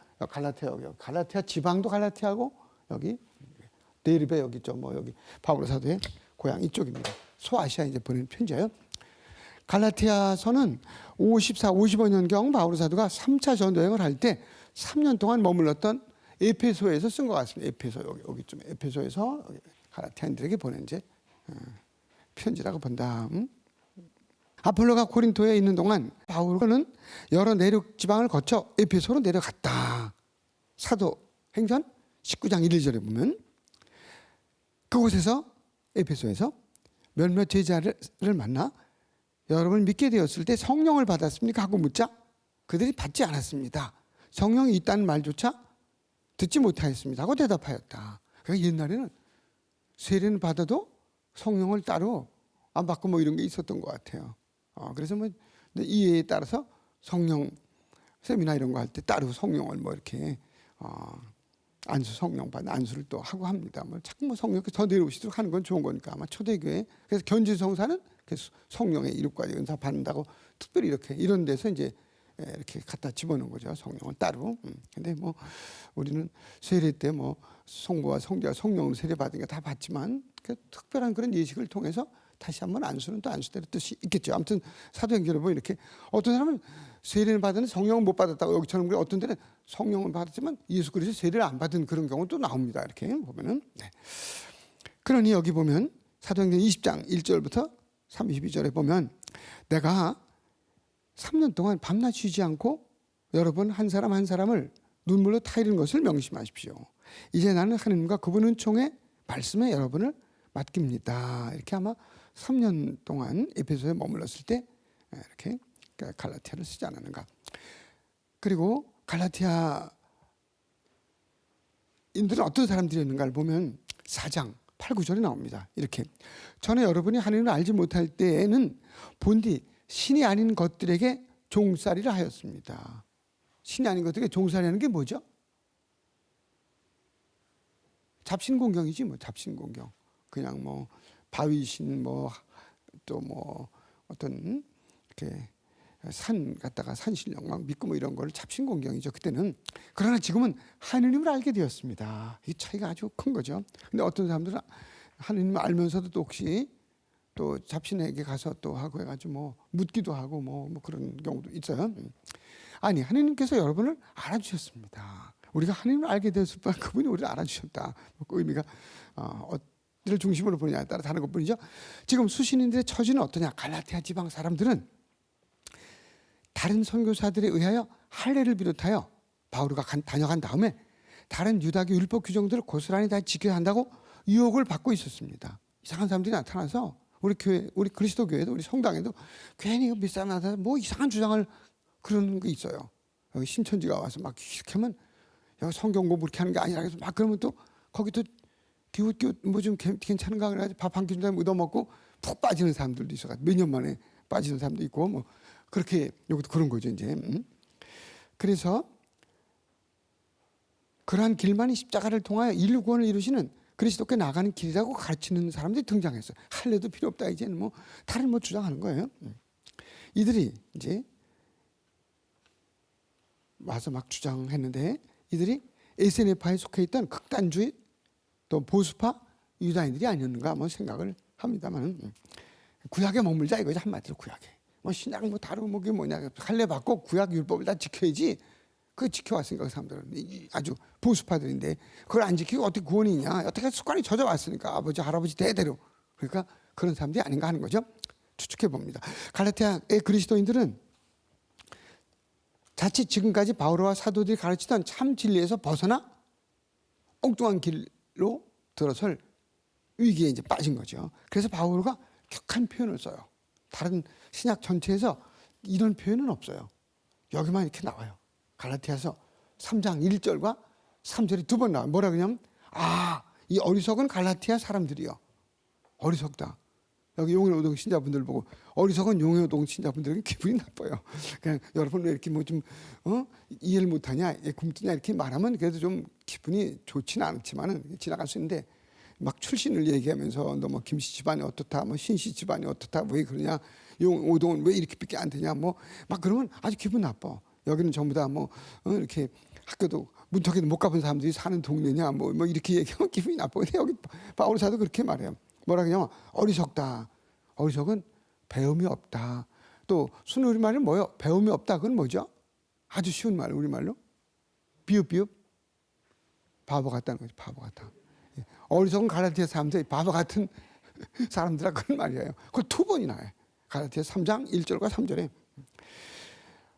갈라티아 지방도 갈라티아고 여기 데르베 여기 있죠. 뭐 여기 바오로 사도의 고향 이쪽입니다. 소아시아 이제 보내는 편지예요. 갈라티아서는 55년경 바오로 사도가 3차 전도 여행을 할 때 3년 동안 머물렀던 에페소에서 쓴 것 같습니다. 에페소 여기쯤 에페소에서 갈라티아인들에게 보낸 이제 편지라고 본다. 아폴로가 고린토에 있는 동안 바울은 여러 내륙 지방을 거쳐 에페소로 내려갔다. 사도행전 19장 1절에 보면 그곳에서 에페소에서 몇몇 제자를 만나 여러분 믿게 되었을 때 성령을 받았습니까? 하고 묻자 그들이 받지 않았습니다. 성령이 있다는 말조차 듣지 못하였습니다. 하고 대답하였다. 그러니까 옛날에는 세례는 받아도 성령을 따로 안 받고 뭐 이런 게 있었던 것 같아요. 그래서 뭐 이해에 따라서 성령 세미나 이런 거 할 때 따로 성령을 뭐 이렇게 안수 성령 받는 안수를 또 하고 합니다. 뭐 자꾸 뭐 성령 더 내려오시도록 하는 건 좋은 거니까 아마 초대교회 그래서 견지성사는 성령의 이름까지 은사 받는다고 특별히 이렇게 이런 데서 이제 이렇게 갖다 집어넣은 거죠. 성령을 따로. 근데 뭐 우리는 세례 때 뭐 성부와 성자와 성령으로 세례 받은 게 다 받지만 그 특별한 그런 예식을 통해서 다시 한번 안수는 또 안수대로 뜻이 있겠죠. 아무튼 사도행전에 보면 이렇게 어떤 사람은 세례를 받았는데 성령을 못 받았다고 여기처럼 그래 어떤 데는 성령을 받았지만 예수 그리스도 세례를 안 받은 그런 경우도 나옵니다. 이렇게 보면은. 네. 그러니 여기 보면 사도행전 20장 1절부터 32절에 보면 내가 3년 동안 밤낮 쉬지 않고 여러분 한 사람 한 사람을 눈물로 타이르는 것을 명심하십시오. 이제 나는 하느님과 그분 은총의 말씀에 여러분을 맡깁니다. 이렇게 아마 3년 동안 에페소에 머물렀을 때 이렇게 갈라티아를 쓰지 않았는가. 그리고 갈라티아 인들은 어떤 사람들이었는가를 보면 4장 8, 9절에 나옵니다. 이렇게 전에 여러분이 하나님을 알지 못할 때에는 본디 신이 아닌 것들에게 종살이를 하였습니다. 신이 아닌 것들에게 종살이하는 게 뭐죠? 잡신공경이지 뭐 잡신공경. 그냥 뭐 바위신 뭐 또 뭐 어떤 이렇게 산 갖다가 산신령 막 믿고 뭐 이런 거를 잡신공경이죠 그때는. 그러나 지금은 하느님을 알게 되었습니다. 이 차이가 아주 큰 거죠. 근데 어떤 사람들은 하느님을 알면서도 또 혹시 또 잡신에게 가서 또 하고 해가지고 뭐 묻기도 하고 뭐 그런 경우도 있어요. 아니 하느님께서 여러분을 알아주셨습니다. 우리가 하느님을 알게 되었을 뿐 그분이 우리를 알아주셨다. 그 의미가 어디를 중심으로 보느냐에 따라 다른 것뿐이죠. 지금 수신인들의 처지는 어떠냐? 갈라티아 지방 사람들은 다른 선교사들에 의하여 할례를 비롯하여 바울가 다녀간 다음에 다른 유다교 율법 규정들을 고스란히 다 지켜야 한다고 유혹을 받고 있었습니다. 이상한 사람들이 나타나서 우리 교회, 우리 그리스도 교회도 우리 성당에도 괜히 밑사람 나타나서 뭐 이상한 주장을 그러는 게 있어요. 여기 신천지가 와서 막 이렇게 하면 여기 성경 공부 이렇게 하는 게 아니라 해서 막 그러면 또 거기 또 기웃기웃 뭐 좀 괜찮은가 그래가지고 밥 한 끼 준 다음에 얻어먹고 푹 빠지는 사람들도 있어가지고 몇 년 만에 빠지는 사람도 있고 뭐 그렇게 여기도 그런 거죠 이제. 그래서 그러한 길만이 십자가를 통하여 인류 구원을 이루시는 그리스도께 나가는 길이라고 가르치는 사람들이 등장했어요. 할례도 필요 없다 이제는 뭐 다른 뭐 주장하는 거예요. 이들이 이제 와서 막 주장했는데 이들이 SNF파에 속해 있던 극단주의 또 보수파 유다인들이 아니었는가 뭐 생각을 합니다만 구약에 머물자 이거죠. 한마디로 구약에 뭐 신약 뭐 다르고 뭐 그게 뭐냐 할례 받고 구약 율법을 다 지켜야지. 그거 지켜왔으니까 그 사람들은 아주 보수파들인데 그걸 안 지키고 어떻게 구원이냐. 어떻게 습관이 젖어왔으니까 아버지 할아버지 대대로. 그러니까 그런 사람들이 아닌가 하는 거죠. 추측해 봅니다. 갈라티아의 그리스도인들은 자칫 지금까지 바울과 사도들이 가르치던 참 진리에서 벗어나 엉뚱한 길로 들어설 위기에 이제 빠진 거죠. 그래서 바울과 격한 표현을 써요. 다른 신약 전체에서 이런 표현은 없어요. 여기만 이렇게 나와요. 갈라티아서 3장 1절과 3절이 두 번 나와요. 뭐라 그러냐면 이 어리석은 갈라티아 사람들이요. 어리석다. 여기 용해노동 신자분들 보고 어리석은 용해노동 신자분들에게 기분이 나빠요. 그냥 여러분 왜 이렇게 뭐 좀 이해를 못하냐, 굶뜨냐 이렇게 말하면 그래도 좀 기분이 좋지는 않지만은 지나갈 수 있는데 막 출신을 얘기하면서 너 뭐 김씨 집안이 어떻다, 뭐 신씨 집안이 어떻다, 왜 그러냐, 용오동은 왜 이렇게밖에 안 되냐, 뭐 막 그러면 아주 기분 나빠. 여기는 전부 다 뭐 이렇게 학교도 문턱에도 못 가본 사람들이 사는 동네냐, 뭐 이렇게 얘기하면 기분이 나빠. 근데 여기 바울 사도 그렇게 말해요. 뭐라 그러냐면 어리석다. 어리석은 배움이 없다. 또 순 우리말은 뭐요? 배움이 없다. 그건 뭐죠? 아주 쉬운 말 우리말로 비읍 바보 같다는 거죠. 바보 같다. 어리석은 갈라디아 사람들이 바보 같은 사람들아 그런 말이에요. 그걸 2번이나 해. 갈라디아 3장 1절과 3절에.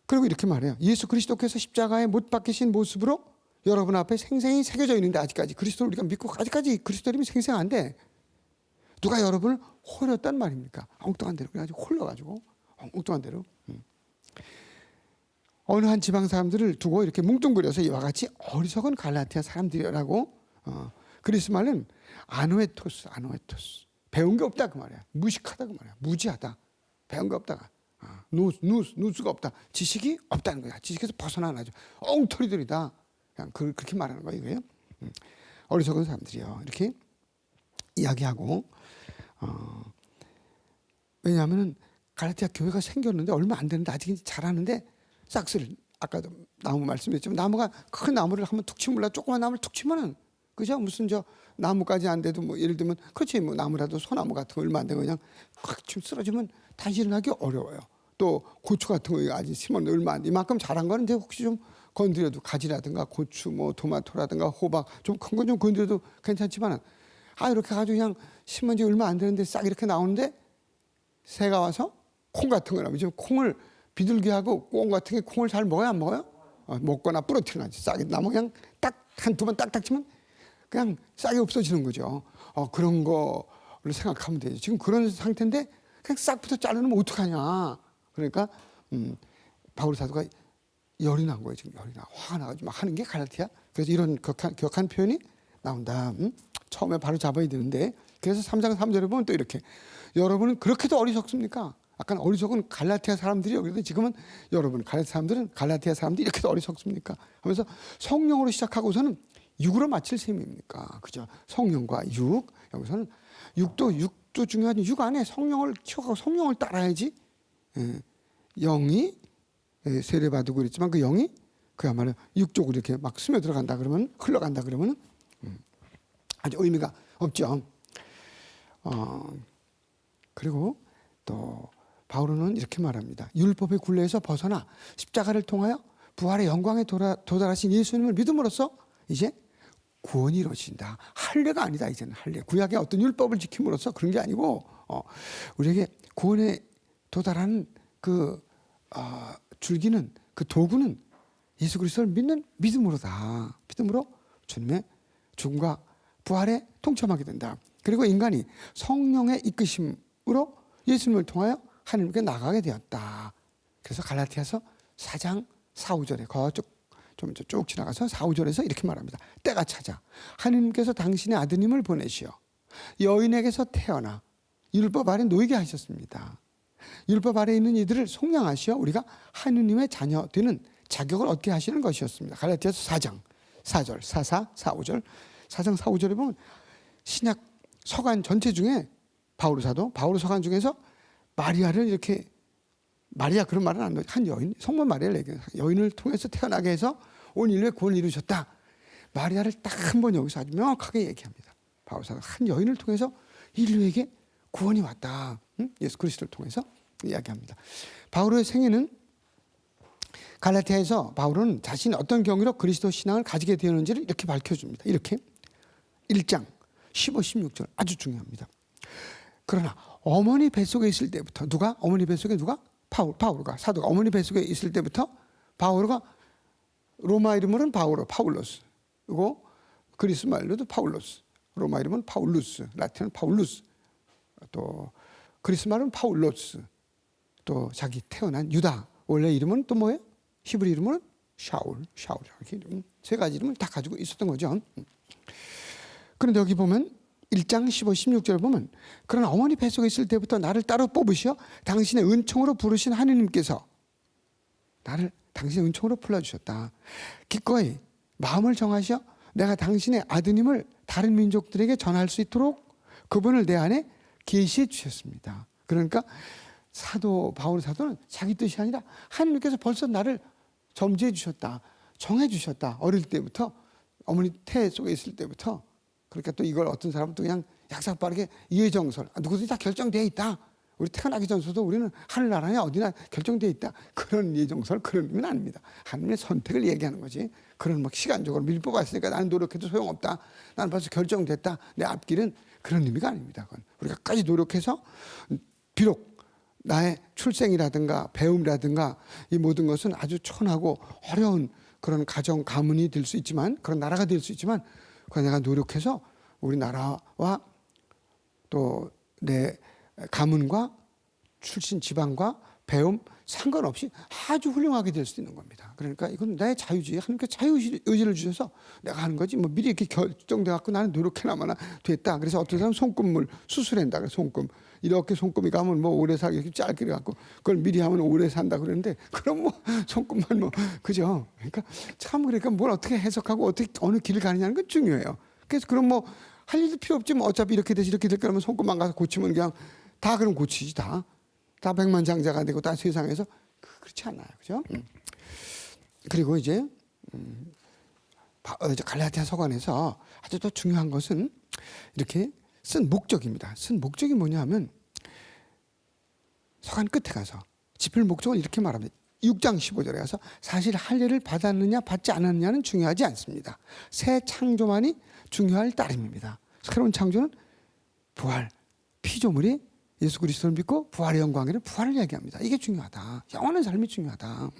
그리고 이렇게 말해요. 예수 그리스도께서 십자가에 못 박히신 모습으로 여러분 앞에 생생히 새겨져 있는데 아직까지 그리스도를 우리가 믿고 아직까지 그리스도 이름이 생생한데 누가 여러분을 홀렸단 말입니까? 엉뚱한 대로 그래가지고 홀려가지고 엉뚱한 대로 어느 한 지방 사람들을 두고 이렇게 뭉뚱그려서 이와 같이 어리석은 갈라티아 사람들이라고 그리스 말은 아노에토스 배운 게 없다 그 말이야. 무식하다 그 말이야. 무지하다. 배운 게 없다가 누수가 없다. 지식이 없다는 거야. 지식에서 벗어나죠. 엉터리들이다. 그냥 그렇게 말하는 거예요. 이거예요. 어리석은 사람들이요. 이렇게 이야기하고 왜냐하면 갈라티아 교회가 생겼는데 얼마 안 되는데 아직 잘하는데 싹스를 아까도 나무 말씀드렸지만 나무가 큰 나무를 한번 툭 치면 몰라 조그만 나무를 툭 치면은 그죠? 무슨 저 나무까지 안 돼도 뭐 예를 들면 그렇지 뭐 나무라도 소나무 같은 거 얼마 안 되고 그냥 확 좀 쓰러지면 다시 일어나기 어려워요. 또 고추 같은 거 아직 심었는데 얼마 안 돼. 이만큼 자란 거는 이제 혹시 좀 건드려도 가지라든가 고추 뭐 토마토라든가 호박 좀 큰 건 좀 건드려도 괜찮지만 이렇게 가지고 그냥 심은 지 얼마 안 되는데 싹 이렇게 나오는데 새가 와서 콩 같은 거라면 지금 콩을 비둘기하고 꽁 같은 게 콩을 잘 먹어요 안 먹어요? 먹거나 부러뜨려야지 싹이 나무 그냥 딱 한 두 번 딱딱 치면 그냥 싹이 없어지는 거죠. 그런 거를 생각하면 되죠. 지금 그런 상태인데 그냥 싹부터 자르면 어떡하냐. 그러니까 바울 사도가 열이 난 거예요. 지금 열이 나 화가 나가지고 막 하는 게 갈라티아. 그래서 이런 격한 표현이 나온다. 처음에 바로 잡아야 되는데 그래서 3장 3절에 보면 또 이렇게 여러분은 그렇게도 어리석습니까? 아까 어리석은 갈라티아 사람들이요. 그래도 지금은 여러분 갈라티아 사람들이 이렇게도 어리석습니까? 하면서 성령으로 시작하고서는 육으로 마칠 셈입니까? 그죠? 성령과 육. 여기서는 육도 중요하지. 육 안에 성령을 키워가고 성령을 따라야지. 영이 세례받고 그랬지만 그 영이 그야말로 육 쪽으로 이렇게 막 스며들어간다 그러면 흘러간다 그러면 아주 의미가 없죠. 그리고 또 바울은 이렇게 말합니다. 율법의 굴레에서 벗어나 십자가를 통하여 부활의 영광에 도달하신 예수님을 믿음으로써 이제 구원이 이루어진다. 할례가 아니다. 이제는 할례. 구약의 어떤 율법을 지킴으로써 그런 게 아니고 우리에게 구원에 도달하는 그 줄기는 그 도구는 예수 그리스도를 믿는 믿음으로다. 믿음으로 주님의 죽음과 부활에 동참하게 된다. 그리고 인간이 성령의 이끄심으로 예수님을 통하여 하나님께 나가게 되었다. 그래서 갈라티아서 4장 4, 5절에 좀 쭉 지나가서 4, 5절에서 이렇게 말합니다. 때가 찾아 하나님께서 당신의 아드님을 보내시어 여인에게서 태어나 율법 아래 놓이게 하셨습니다. 율법 아래 있는 이들을 속량하시어 우리가 하느님의 자녀 되는 자격을 얻게 하시는 것이었습니다. 갈라티아서 4장 4절 4, 4, 5절 4장 4, 5절에 보면 신약 서간 전체 중에 바울 서간 중에서 마리아를 이렇게 마리아 그런 말은 안 넣어요. 한 여인 성모 마리아를 얘기해요. 여인을 통해서 태어나게 해서 온 인류의 구원을 이루셨다. 마리아를 딱 한 번 여기서 아주 명확하게 얘기합니다. 바울 사도 한 여인을 통해서 인류에게 구원이 왔다. 예수 그리스도를 통해서 이야기합니다. 바울의 생애는 갈라티아에서 바울은 자신이 어떤 경위로 그리스도 신앙을 가지게 되었는지를 이렇게 밝혀줍니다. 이렇게 1장 15, 16절 아주 중요합니다. 그러나 어머니 뱃속에 있을 때부터 어머니 뱃속에 바울가 사도가 어머니 뱃속에 있을 때부터 바울가 로마 이름으로는 파울로스 그리고 그리스 말로도 파울로스 로마 이름은 파울루스 라틴은 파울루스 또 그리스 말은 파울로스 또 자기 태어난 유다 원래 이름은 또 뭐예요? 히브리 이름은 샤울 이렇게 세 가지 이름을 다 가지고 있었던 거죠. 그런데 여기 보면 1장 15, 16절 보면 그러나 어머니 뱃속에 있을 때부터 나를 따로 뽑으시어 당신의 은총으로 부르신 하느님께서 나를 당신의 은총으로 불러주셨다. 기꺼이 마음을 정하시어 내가 당신의 아드님을 다른 민족들에게 전할 수 있도록 그분을 내 안에 계시해 주셨습니다. 그러니까 바울 사도는 자기 뜻이 아니라 하느님께서 벌써 나를 점지해 주셨다. 정해 주셨다. 어릴 때부터 어머니 태 속에 있을 때부터 그러니까 또 이걸 어떤 사람은 또 그냥 약삭빠르게 이해정설 누구든지 다 결정되어 있다. 우리 태어나기 전서도 우리는 하늘나라냐 어디나 결정되어 있다. 그런 이해정설 그런 의미는 아닙니다. 하나님의 선택을 얘기하는 거지. 그런 막 시간적으로 미리 뽑았으니까 나는 노력해도 소용없다. 나는 벌써 결정됐다. 내 앞길은 그런 의미가 아닙니다. 그건 우리가 끝까지 노력해서 비록 나의 출생이라든가 배움이라든가 이 모든 것은 아주 천하고 어려운 그런 가정 가문이 될 수 있지만 그런 나라가 될 수 있지만 그 내가 노력해서 우리나라와 또 내 가문과 출신 지방과 배움 상관없이 아주 훌륭하게 될 수 있는 겁니다. 그러니까 이건 나의 자유지. 하나님께 자유의지를 주셔서 내가 하는 거지. 뭐 미리 이렇게 결정돼 갖고 나는 노력해나마나 됐다. 그래서 어떤 사람은 손금을 수술한다. 그래서 손금 이렇게 손금이 가면 뭐 오래 살기 이렇게 짧게 갖고 그걸 미리 하면 오래 산다 그러는데 그럼 뭐 손금만 뭐 그죠. 그러니까 참 그러니까 뭘 어떻게 해석하고 어떻게 어느 길을 가느냐는 건 중요해요. 그래서 그럼 뭐 할 일도 필요 없지. 뭐 어차피 이렇게 돼서 이렇게 될 거라면 손금만 가서 고치면 그냥 다 그럼 고치지 다. 다 백만장자가 되고 다 세상에서 그렇지 않아요, 그죠? 그리고 이제 갈라디아 서간에서 아주 더 중요한 것은 이렇게 쓴 목적입니다. 쓴 목적이 뭐냐면 서간 끝에 가서 짚을 목적을 이렇게 말합니다. 6장 15절에 가서 사실 할례를 받았느냐 받지 않았느냐는 중요하지 않습니다. 새 창조만이 중요할 따름입니다. 새로운 창조는 부활, 피조물이 예수 그리스도를 믿고 부활의 영광이를 부활을 이야기합니다. 이게 중요하다. 영원한 삶이 중요하다.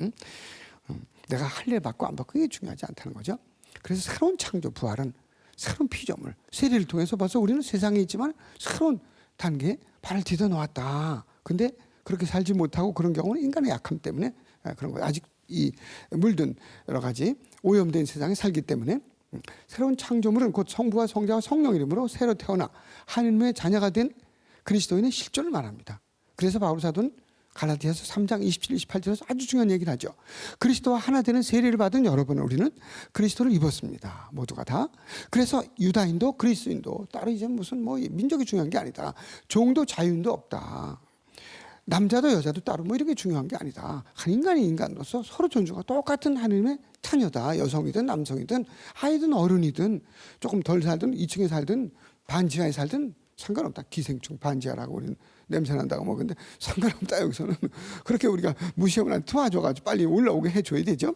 내가 할례 받고 안 받고 이게 중요하지 않다는 거죠. 그래서 새로운 창조, 부활은 새로운 피조물, 세례를 통해서 벌써 우리는 세상에 있지만 새로운 단계에 발을 디뎌 놓았다. 근데 그렇게 살지 못하고 그런 경우는 인간의 약함 때문에 그런 거예요. 아직 이 물든 여러 가지 오염된 세상에 살기 때문에 새로운 창조물은 곧 성부와 성자와 성령 이름으로 새로 태어나 하나님의 자녀가 된 그리스도인의 실존을 말합니다. 그래서 바울 사도는 갈라디아서 3장 27, 28절에서 아주 중요한 얘기를 하죠. 그리스도와 하나 되는 세례를 받은 여러분은 우리는 그리스도를 입었습니다. 모두가 다. 그래서 유다인도 그리스도인도 따로 이제 무슨 뭐 민족이 중요한 게 아니다. 종도 자유인도 없다. 남자도 여자도 따로 뭐 이런 게 중요한 게 아니다. 한 인간이 인간으로서 서로 존중하고 똑같은 하나님의 자녀다. 여성이든 남성이든 아이든 어른이든 조금 덜 살든 2층에 살든 반지하에 살든 상관없다. 기생충 반지하라고 우리는 냄새 난다고 뭐 근데 상관없다. 여기서는 그렇게 우리가 무시하면 도와줘가지고 빨리 올라오게 해줘야 되죠.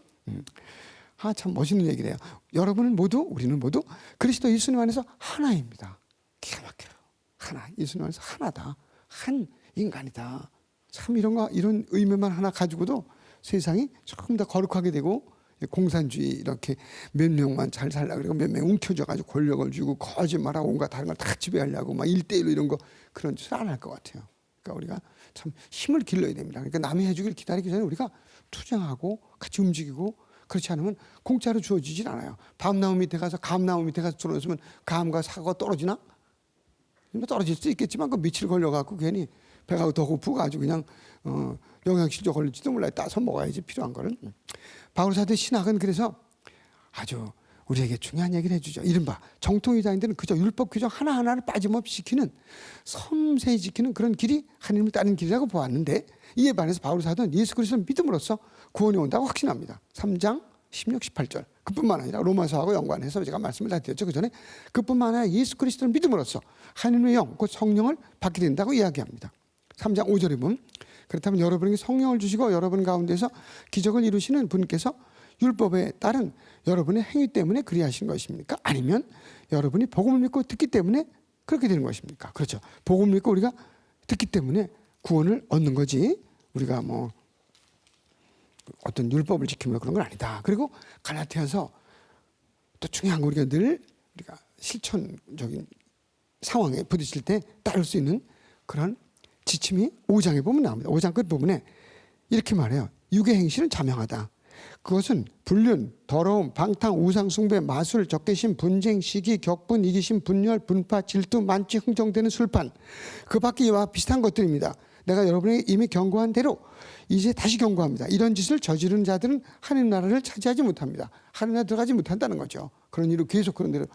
참 멋있는 얘기래요. 여러분은 모두 우리는 모두 그리스도 예수님 안에서 하나입니다. 기가 막혀요. 하나 예수님 안에서 하나다. 한 인간이다. 참 이런 의미만 하나 가지고도 세상이 조금 더 거룩하게 되고 공산주의 이렇게 몇 명만 잘 살라 그러고 몇 명 움켜져가지고 권력을 주고 거짓말하고 온갖 다른 걸 다 지배하려고 막 1대1로 이런 거 그런 짓을 안 할 것 같아요. 그러니까 우리가 참 힘을 길러야 됩니다. 그러니까 남이 해주길 기다리기 전에 우리가 투쟁하고 같이 움직이고 그렇지 않으면 공짜로 주어지질 않아요. 밤나무 밑에 가서 감나무 밑에 가서 들어있으면 감과 사과가 떨어지나? 떨어질 수 있겠지만 그 며칠 걸려갖고 괜히 배가 더 고프고 아주 그냥 영양실조 걸릴지도 몰라요. 따서 먹어야지 필요한 거는. 바울 사도의 신학은 그래서 아주 우리에게 중요한 얘기를 해주죠. 이른바 정통유다인들은 그저 율법 규정 하나하나를 빠짐없이 지키는 섬세히 지키는 그런 길이 하나님을 따르는 길이라고 보았는데 이에 반해서 바울 사도는 예수 그리스도를 믿음으로써 구원이 온다고 확신합니다. 3장 16, 18절. 그뿐만 아니라 로마서하고 연관해서 제가 말씀을 다 드렸죠. 그 전에 그뿐만 아니라 예수 그리스도를 믿음으로써 하나님의 영, 곧 성령을 받게 된다고 이야기합니다. 3장 5절에 보면 그렇다면 여러분에게 성령을 주시고 여러분 가운데서 기적을 이루시는 분께서 율법에 따른 여러분의 행위 때문에 그리하신 것입니까? 아니면 여러분이 복음을 믿고 듣기 때문에 그렇게 되는 것입니까? 그렇죠. 복음을 믿고 우리가 듣기 때문에 구원을 얻는 거지 우리가 뭐 어떤 율법을 지키며 그런 건 아니다. 그리고 갈라디아서 또 중요한 거 우리가 실천적인 상황에 부딪힐 때 따를 수 있는 그런 지침이 5장에 보면 나옵니다. 5장 끝부분에 이렇게 말해요. 육의 행실은 자명하다. 그것은 불륜, 더러움, 방탕, 우상 숭배, 마술, 적개심, 분쟁, 시기, 격분, 이기심, 분열, 분파, 질투, 만취, 흥정되는 술판 그 밖에 이와 비슷한 것들입니다. 내가 여러분에게 이미 경고한 대로 이제 다시 경고합니다. 이런 짓을 저지르는 자들은 하나님 나라를 차지하지 못합니다. 하나님 나라 들어가지 못한다는 거죠. 그런 일로 계속 그런 데로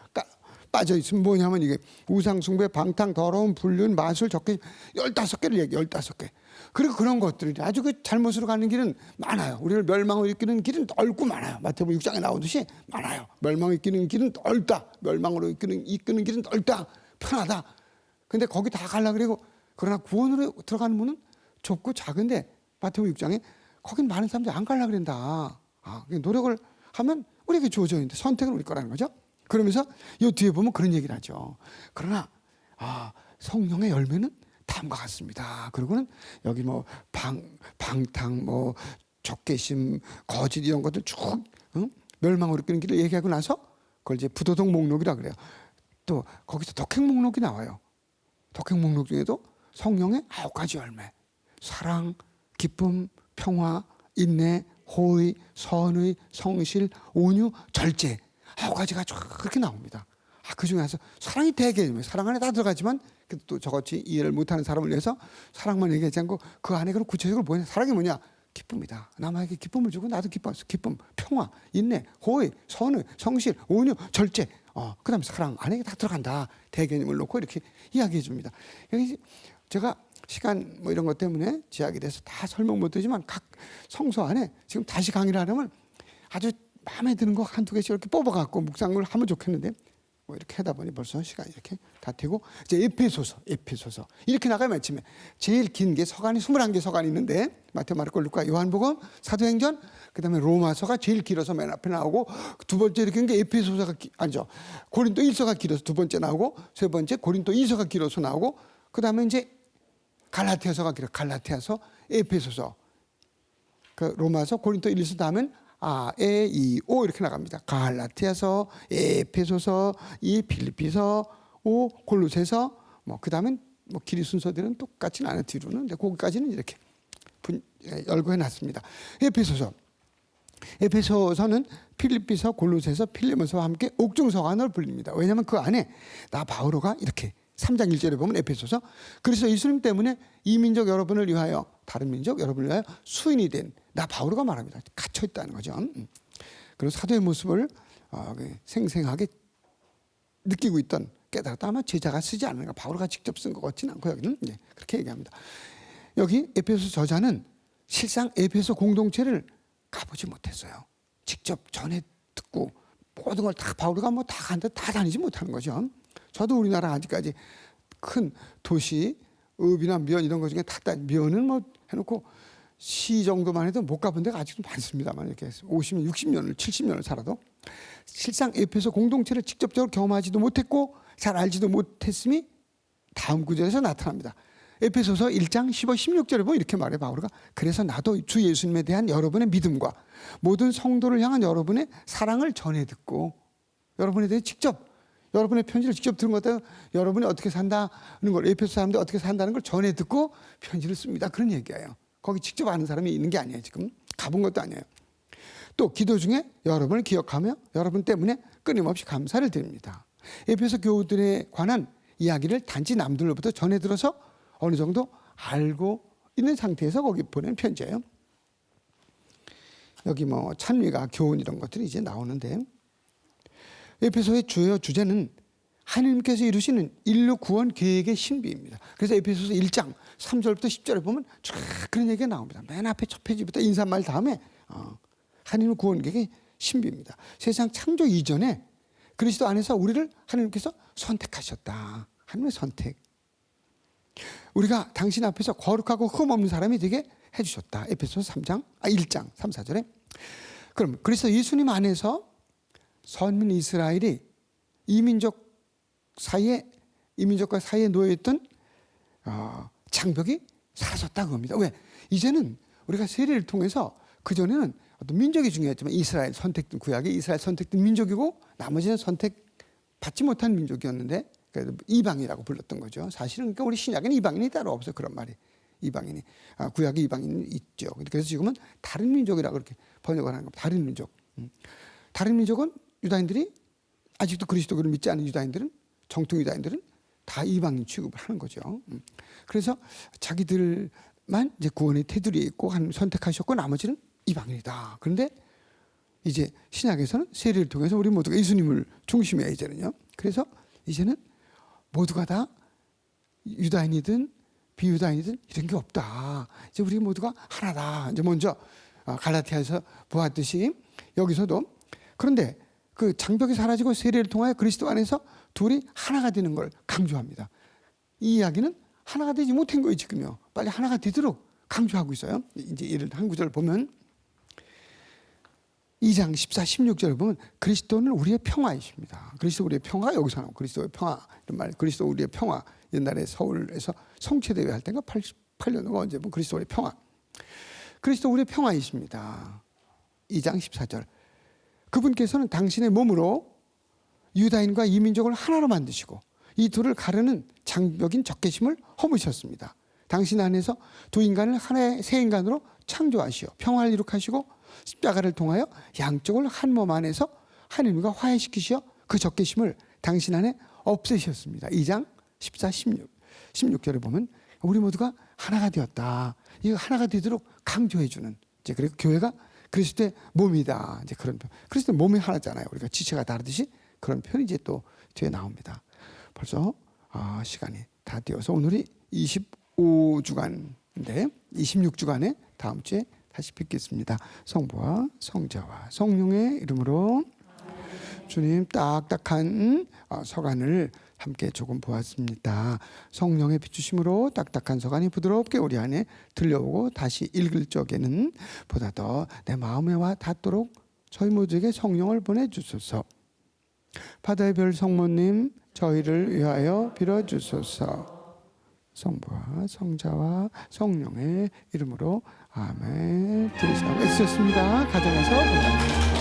빠져 있으면 뭐냐면 이게 우상 숭배, 방탕, 더러움, 불륜, 마술, 적개심 15개를 얘기해. 15개. 그리고 그런 것들이 아주 그 잘못으로 가는 길은 많아요. 우리를 멸망을 이끄는 길은 넓고 많아요. 마태복음 6장에 나오듯이 많아요. 멸망을 이끄는 길은 넓다. 멸망으로 이끄는 길은 넓다. 편하다. 근데 거기 다 가려고 그러고 그러나 구원으로 들어가는 문은 좁고 작은데 마태복음 6장에 거긴 많은 사람들이 안 가려고 그런다. 노력을 하면 우리에게 주어져 있는데 선택은 우리 거라는 거죠. 그러면서 이 뒤에 보면 그런 얘기를 하죠. 그러나 성령의 열매는 다음과 같습니다. 그리고는 여기 뭐 방탕, 뭐 적개심, 거짓 이런 것들 쭉 멸망으로 끄는 길을 얘기하고 나서 그걸 이제 부도덕 목록이라 그래요. 또 거기서 덕행 목록이 나와요. 덕행 목록 중에도 성령의 9가지 열매, 사랑, 기쁨, 평화, 인내, 호의, 선의, 성실, 온유, 절제 9가지가 쭉 그렇게 나옵니다. 그 중에서 사랑이 대개념이에요. 사랑 안에 다 들어가지만 또 저같이 이해를 못하는 사람을 위해서 사랑만 얘기하지 않고 그 안에 그런 구체적으로 뭐냐? 사랑이 뭐냐? 기쁨이다. 남에게 기쁨을 주고 나도 기뻐서 기쁨, 평화, 인내, 호의, 선의, 성실, 온유, 절제. 그다음에 사랑 안에 다 들어간다. 대개념을 놓고 이렇게 이야기해 줍니다. 여기 제가 시간 뭐 이런 것 때문에 지약에 대해서 다 설명 못 드리지만 각 성서 안에 지금 다시 강의를 하려면 아주 마음에 드는 거 한두 개씩 이렇게 뽑아갖고 묵상을 하면 좋겠는데 뭐 이렇게 하다 보니 벌써 시간이 이렇게 다 되고 이제 에페소서 이렇게 나가요. 마침에 제일 긴 게 서간이 21개 서간이 있는데 마태오, 마르코, 루카, 요한복음, 사도행전, 그다음에 로마서가 제일 길어서 맨 앞에 나오고 두 번째 이렇게 긴 게 에페소서가 아니죠. 고린도 1서가 길어서 두 번째 나오고 세 번째 고린도 2서가 길어서 나오고 그다음에 이제 갈라티아서가 길어. 갈라티아서, 에페소서, 그 로마서, 고린도 1서 다음엔 에, 이, 오 이렇게 나갑니다. 갈라티아서, 에페소서, 이 필리피서, 오 골로새서, 뭐 그다음엔 뭐 길이 순서들은 똑같지는 않아요. 뒤로는. 근데 거기까지는 이렇게 열거해 놨습니다. 에페소서는 필리피서, 골로새서, 필레몬서와 함께 옥중서관으로 불립니다. 왜냐하면 그 안에 나 바오로가 이렇게 3장 1절에 보면 에페소서 그래서 예수님 때문에 이민족 여러분을 위하여 다른 민족 여러분을 위하여 수인이 된 나 바오로가 말합니다. 갇혀 있다는 거죠. 그리고 사도의 모습을 생생하게 느끼고 있던 깨달았다. 아마 제자가 쓰지 않는가. 바오로가 직접 쓴 것 같지는 않고 여기는 그렇게 얘기합니다. 여기 에페소 저자는 실상 에페소 공동체를 가보지 못했어요. 직접 전해 듣고 모든 걸 다 바오로가 뭐 다 간다 다 다니지 못하는 거죠. 저도 우리나라 아직까지 큰 도시 읍이나 면 이런 것 중에 다 면은 뭐 해놓고 시 정도만 해도 못 가본 데가 아직도 많습니다만 이렇게 50년, 60년을 70년을 살아도 실상 에페소 공동체를 직접적으로 경험하지도 못했고 잘 알지도 못했음이 다음 구절에서 나타납니다. 에페소서 1장 15, 16절에 보면 이렇게 말해 바오로가 그래서 나도 주 예수님에 대한 여러분의 믿음과 모든 성도를 향한 여러분의 사랑을 전해 듣고 여러분에 대해 직접 여러분의 편지를 직접 들은 것 같아요. 여러분이 어떻게 산다는 걸 에페소 사람들이 어떻게 산다는 걸 전해 듣고 편지를 씁니다. 그런 얘기예요. 거기 직접 아는 사람이 있는 게 아니에요. 지금 가본 것도 아니에요. 또 기도 중에 여러분을 기억하며 여러분 때문에 끊임없이 감사를 드립니다. 에페소 교우들에 관한 이야기를 단지 남들로부터 전해 들어서 어느 정도 알고 있는 상태에서 거기 보낸 편지예요. 여기 뭐 찬미가 교훈 이런 것들이 이제 나오는데 에페소의 주요 주제는 하나님께서 이루시는 인류 구원 계획의 신비입니다. 그래서 에페소서 1장 3절부터 10절에 보면 쫙 그런 얘기가 나옵니다. 맨 앞에 첫 페이지부터 인사말 다음에 하나님의 구원 계획의 신비입니다. 세상 창조 이전에 그리스도 안에서 우리를 하나님께서 선택하셨다. 하나님의 선택. 우리가 당신 앞에서 거룩하고 흠없는 사람이 되게 해주셨다. 에페소서 1장 3, 4절에. 그럼 그리스도 예수님 안에서 선민 이스라엘이 이민족과 사이에 놓여있던 장벽이 사라졌다 그겁니다. 왜? 이제는 우리가 세례를 통해서 그전에는 어떤 민족이 중요했지만 이스라엘 선택된 구약이 이스라엘 선택된 민족이고 나머지는 선택받지 못한 민족이었는데 그래서 이방이라고 불렀던 거죠. 사실은 그러니까 우리 신약에는 이방인이 따로 없어요. 그런 말이. 이방인이. 구약에 이방인이 있죠. 그래서 지금은 다른 민족이라고 그렇게 번역을 하는 겁니다. 다른 민족. 다른 민족은 유다인들이 아직도 그리스도교를 믿지 않은 유다인들은 정통 유다인들은 다 이방인 취급을 하는 거죠. 그래서 자기들만 이제 구원의 테두리에 있고 하나님 선택하셨고 나머지는 이방인이다. 그런데 이제 신약에서는 세례를 통해서 우리 모두가 예수님을 중심에 이제는요. 그래서 이제는 모두가 다 유다인이든 비유다인이든 이런 게 없다. 이제 우리 모두가 하나다. 이제 먼저 갈라티아에서 보았듯이 여기서도 그런데 그 장벽이 사라지고 세례를 통하여 그리스도 안에서 둘이 하나가 되는 걸 강조합니다. 이 이야기는 하나가 되지 못한 거예요 지금요. 빨리 하나가 되도록 강조하고 있어요. 이제 예를 한 구절 보면 2장 14, 16절에 보면 그리스도는 우리의 평화이십니다. 그리스도 우리의 평화, 여기서 나오고 그리스도의 평화 이런 말, 그리스도 우리의 평화. 옛날에 서울에서 성체대회 할 때가 88년도가 언제 보면 그리스도 우리의 평화. 그리스도 우리의 평화이십니다. 2장 14절. 그분께서는 당신의 몸으로 유다인과 이민족을 하나로 만드시고 이 둘을 가르는 장벽인 적개심을 허무셨습니다. 당신 안에서 두 인간을 하나의 새 인간으로 창조하시어 평화를 이룩하시고 십자가를 통하여 양쪽을 한 몸 안에서 하나님과 화해시키시어 그 적개심을 당신 안에 없애셨습니다. 2장 14, 16절에 보면 우리 모두가 하나가 되었다. 이거 하나가 되도록 강조해주는 이제 그리고 교회가 그리스도의 몸이다. 이제 그런 표. 그리스도의 몸이 하나잖아요. 우리가 지체가 다르듯이 그런 표현이 이제 또 뒤에 나옵니다. 벌써 시간이 다 되어서 오늘이 25주간인데 26주간에 다음 주에 다시 뵙겠습니다. 성부와 성자와 성령의 이름으로 주님 딱딱한 서간을 함께 조금 보았습니다. 성령의 비추심으로 딱딱한 서간이 부드럽게 우리 안에 들려오고 다시 읽을 적에는 보다 더 내 마음에 와 닿도록 저희 모두에게 성령을 보내주소서. 바다의 별 성모님 저희를 위하여 빌어주소서. 성부와 성자와 성령의 이름으로 아멘. 들으시라고 애쓰셨습니다. 가정에서 보내드립니다.